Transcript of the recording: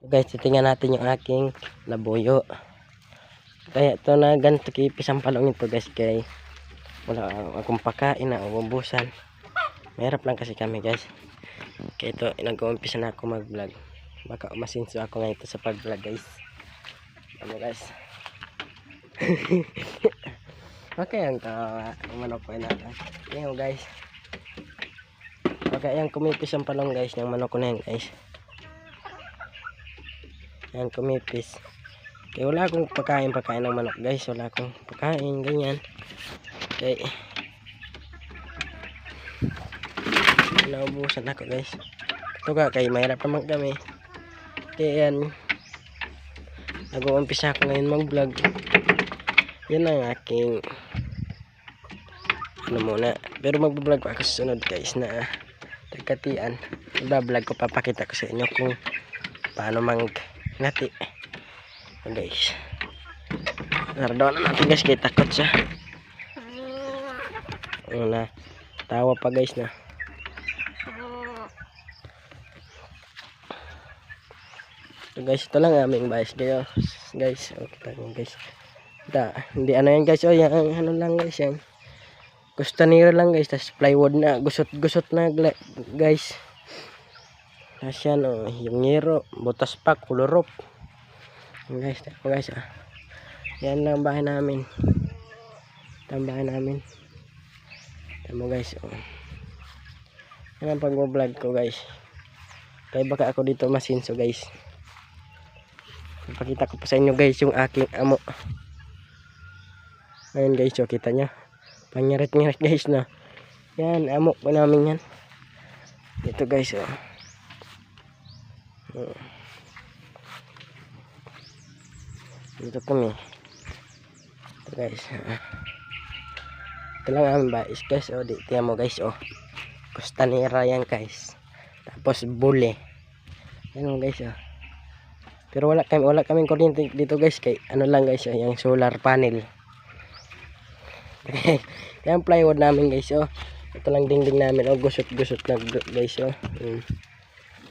Guys, titingnan natin yung aking labuyo. Kaya ito na ganito kipis ang palong ito guys, kay wala akong pakain na ububusan. Mahirap lang kasi kami guys. Kaya ito, nag-uumpisa na ako mag vlog. Baka umasinso ako ngayon ito sa pag vlog guys. Ano guys. Okay ang tawa. Manok ko natin. Yan guys. Okay, yan kumipis ang palong guys. Yung manok ko na yan guys. Yan kumipis. Kaya wala akong pagkain ng manok guys. Wala akong pagkain ganyan. Okay. Naubusan ako guys. Ito ka kay mahirap naman kami. Kaya yan. Nag-uumpisa ako ngayon mag vlog. Yan ang aking ano muna. Pero mag-vlog pa ako susunod guys na tagkatian. I-vlog ko, papakita ko sa inyo kung paano ngati guys. Nardoon na natin guys, kaya takot siya. Na tawa pa guys na. So guys, ito lang aming bias kayo guys. Okay tayo guys. Hindi ano yan guys. O yan ano lang guys yan. Costanera lang guys. Tas plywood na. Gusot na guys. Tas yan o. Yung ngero. Butas pa. Kulurop. Guys. Guys ah. Yan lang bahay namin. Ito ang bahay namin. Tama guys o. Yan ang pag-vlog ko guys. Kaya baka ako dito masinso guys. Ipakita ko pa sa inyo guys yung aking amo. Ayan guys, so kita nyo. Panyarit-nyarit guys na. Yan, amo ko namin yan. Ito guys, oh. Dito kami. Ito guys. Ito lang ang bais guys, oh. Dito mo guys, oh. Costanera yan guys. Tapos bule. Yan guys, oh. Pero wala kaming kuryente dito guys, kay ano lang guys, oh, yung solar panel. Okay. Kaya ang plywood namin guys, oh. Ito lang dingding namin, oh, gusot-gusot na guys, oh.